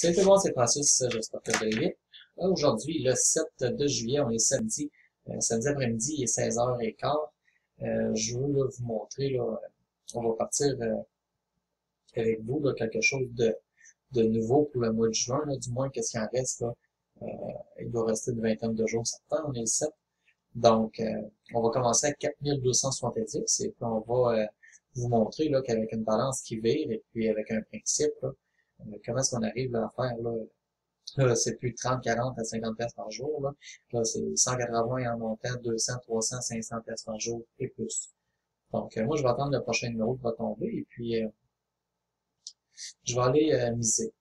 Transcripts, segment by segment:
Salut bon, c'est Francis, j'espère que vous allez bien. Aujourd'hui, le 7 de juillet, on est samedi, samedi après-midi, il est 16h15. Je veux là, vous montrer, là, on va partir avec vous là, quelque chose de nouveau pour le mois de juin, là, du moins qu'est-ce qu'il en reste. Là. Euh, il doit rester une vingtaine de jours certains, on est le 7. Donc, on va commencer à 4270 et puis on va vous montrer là, qu'avec une balance qui vire et puis avec un principe, là, comment est-ce qu'on arrive là, à faire là, c'est plus de 30, 40 à 50 pièces par jour. Là c'est 180 en montant, 200, 300, 500 pièces par jour et plus. Donc, moi, je vais attendre le prochain numéro qui va tomber et puis je vais aller miser.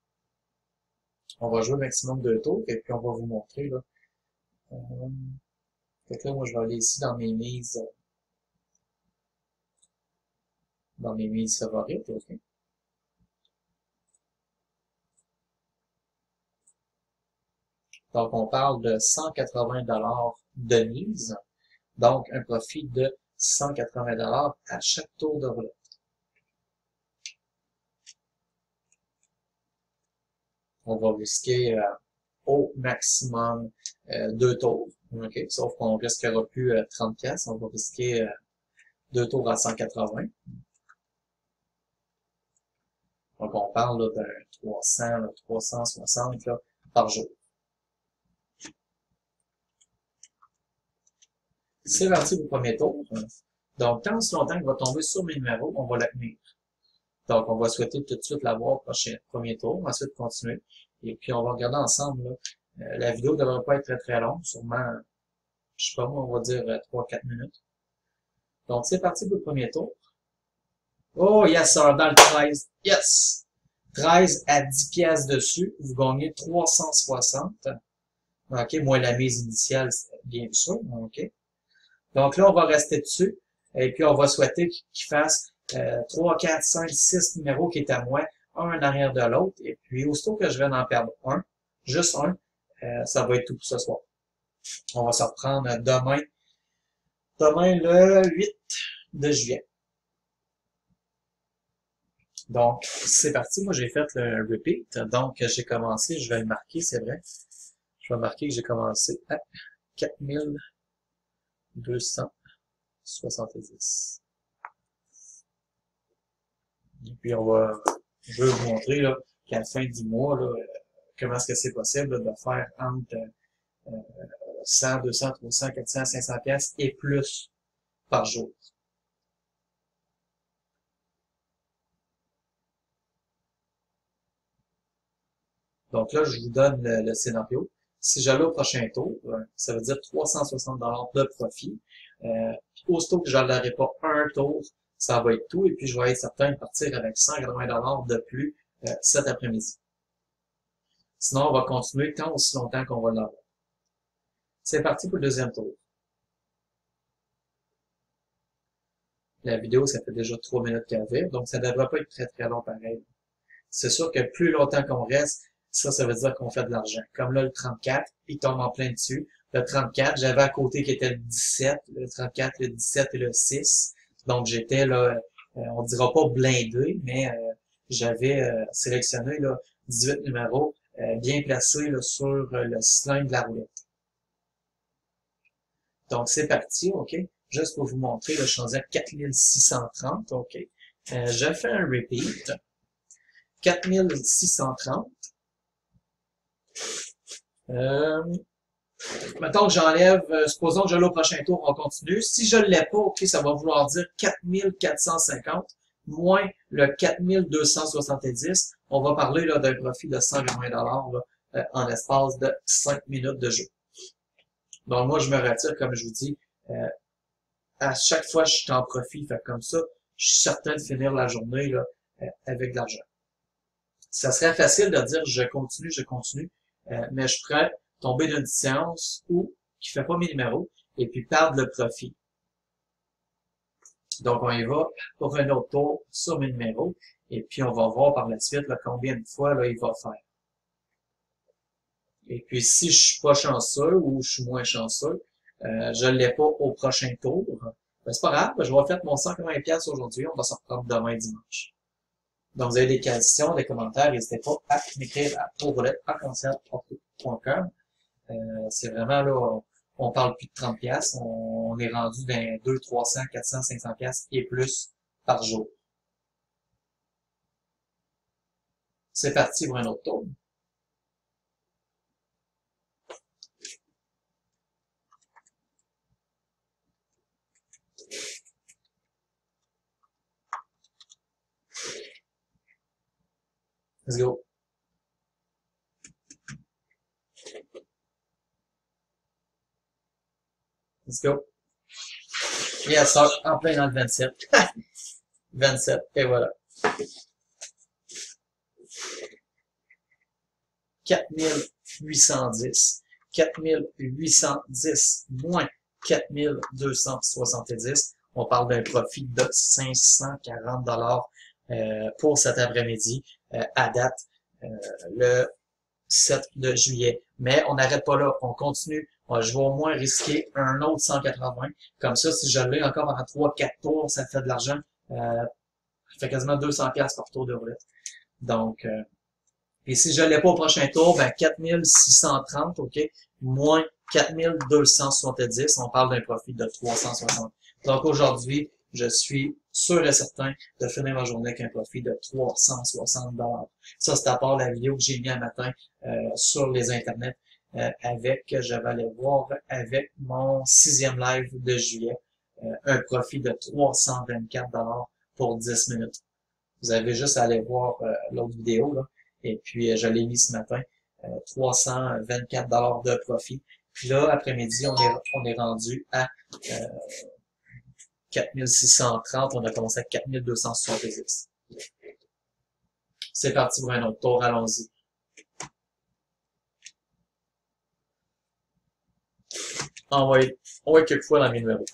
On va jouer maximum 2 tours et puis on va vous montrer. Là. Fait que là, moi, je vais aller ici dans mes mises favorites. Okay. Donc, on parle de 180 de mise. Donc, un profit de 180 à chaque tour de roulette. On va risquer au maximum 2 tours. Okay? Sauf qu'on risquera plus 30 pièces. On va risquer 2 tours à 180. Donc, on parle là, d'un 300, là, 360 là, par jour. C'est parti pour le premier tour. Donc, tant aussi longtemps qu'il va tomber sur mes numéros, on va la tenir. Donc, on va souhaiter tout de suite l'avoir au premier tour, ensuite continuer. Et puis, on va regarder ensemble. Là. La vidéo ne devrait pas être très très longue, sûrement, je sais pas moi, on va dire 3-4 minutes. Donc, c'est parti pour le premier tour. Oh, yes, sir, dans le 13. Yes! 13 à 10 pièces dessus, vous gagnez 360. OK, moins la mise initiale, bien sûr. OK. Donc là, on va rester dessus. Et puis, on va souhaiter qu'il fasse 3, 4, 5, 6 numéros qui est à moi, un en arrière de l'autre. Et puis, aussitôt que je vais en perdre un, juste un, ça va être tout pour ce soir. On va se reprendre demain le 8 de juillet. Donc, c'est parti. Moi, j'ai fait le repeat. Donc, j'ai commencé, je vais le marquer, c'est vrai. Je vais marquer que j'ai commencé à 4270. Et puis, je vais vous montrer là, qu'à la fin du mois, là, comment est-ce que c'est possible là, de faire entre 100, 200, 300, 400, 500 pièces et plus par jour. Donc là, je vous donne le scénario. Si j'allais au prochain tour, ça veut dire 360 $ de profit. Aussitôt que je n'aurai pas un tour, ça va être tout. Et puis, je vais être certain de partir avec 180 $ de plus cet après-midi. Sinon, on va continuer tant aussi longtemps qu'on va l'avoir. C'est parti pour le deuxième tour. La vidéo, ça fait déjà 3 minutes qu'elle vire, donc ça ne devrait pas être très très long pareil. C'est sûr que plus longtemps qu'on reste, ça veut dire qu'on fait de l'argent. Comme là, le 34, il tombe en plein dessus. Le 34, j'avais à côté qui était le 17, le 34, le 17 et le 6. Donc, j'étais là, on dira pas blindé, mais j'avais sélectionné là 18 numéros bien placés là, sur le cylindre de la roulette. Donc, c'est parti, OK? Juste pour vous montrer, là, je suis rendu à 4630, OK? Je fais un repeat. 4630. Mettons que j'enlève, supposons que je l'ai au prochain tour, on continue. Si je ne l'ai pas, OK, ça va vouloir dire 4450 moins le 4270. On va parler là d'un profit de 180 $ là, en l'espace de 5 minutes de jeu. Donc moi, je me retire, comme je vous dis, à chaque fois je suis en profit. Fait comme ça, je suis certain de finir la journée là, avec de l'argent. Ça serait facile de dire je continue, mais je pourrais tomber d'une séance où qui fait pas mes numéros et puis perdre le profit. Donc on y va pour un autre tour sur mes numéros et puis on va voir par la suite là, combien de fois là, il va faire. Et puis si je suis pas chanceux ou je suis moins chanceux, je l'ai pas au prochain tour, ben, c'est pas grave, je vais faire mon 180$ aujourd'hui, on va se reprendre demain dimanche. Donc, vous avez des questions, des commentaires, n'hésitez pas à m'écrire à proroulettes@outlook.com. C'est vraiment là, on parle plus de 30$, on est rendu dans 200, 300, 400, 500$ et plus par jour. C'est parti pour un autre tour. Let's go. Let's go. Yes, sir. En plein dans le 27. 27. Et voilà. 4810. 4810 moins 4270. On parle d'un profit de 540$ pour cet après-midi à date, le 7 de juillet. Mais on n'arrête pas là, on continue. Je vais au moins risquer un autre 180. Comme ça, si je l'ai encore pendant 3-4 tours, ça fait de l'argent. Ça fait quasiment 200$ par tour de roulette. Donc, et si je l'ai pas au prochain tour, ben 4630, ok, moins 4270, on parle d'un profit de 360. Donc aujourd'hui, je suis sûr et certain de finir ma journée avec un profit de 360$. Ça, c'est à part la vidéo que j'ai mis un matin sur les internets je vais aller voir avec mon 6e live de juillet, un profit de 324$ pour 10 minutes. Vous avez juste à aller voir l'autre vidéo, là. Et puis, je l'ai mis ce matin, 324$ de profit. Puis là, après-midi, on est rendu à 4630. On a commencé à 4270. C'est parti pour un autre tour. Allons-y. On va être quelques fois dans mes numéros.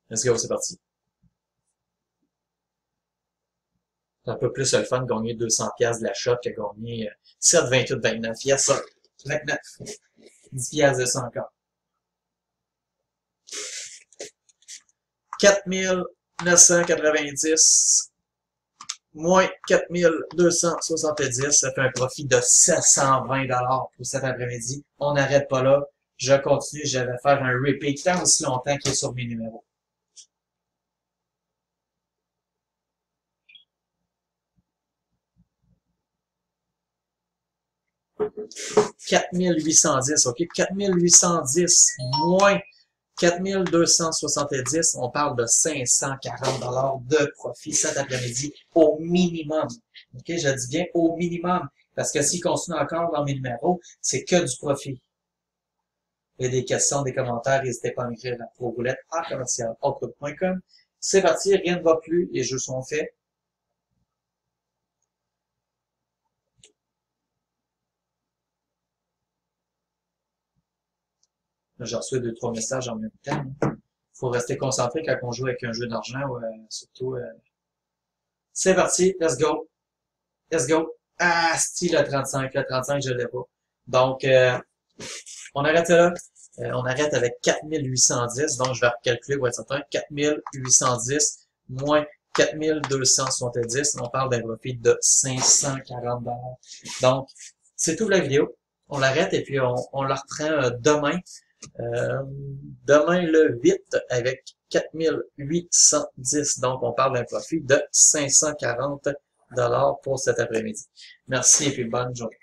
Let's go, c'est parti. C'est un peu plus le fun de gagner 200$ de la shop que gagner 7, 28, 29. Yes, sir. 29. 10$ de 100 encore. 4990 moins 4270, ça fait un profit de 720$ pour cet après-midi. On n'arrête pas là. Je continue, je vais faire un repeat tant aussi longtemps qu'il est sur mes numéros. « 4810, ok? 4810 moins 4270, on parle de 540$ de profit cet après-midi au minimum. Ok, je dis bien au minimum, parce que s'il continue encore dans mes numéros, c'est que du profit. Il y a des questions, des commentaires, n'hésitez pas à m'écrire à proroulettes@outlook.com. C'est parti, rien ne va plus, les jeux sont faits. J'ai reçu 2-3 messages en même temps. Faut rester concentré quand on joue avec un jeu d'argent, surtout. C'est parti, let's go. Let's go. Ah, style le 35. Le 35, je l'ai pas. Donc, on arrête là. On arrête avec 4810. Donc, je vais recalculer pour être certain. 4810 moins 4270. On parle d'un profit de 540$. Donc, c'est tout la vidéo. On l'arrête et puis on la reprend demain. Demain le 8 avec 4810. Donc, on parle d'un profit de 540$ pour cet après-midi. Merci et puis bonne journée.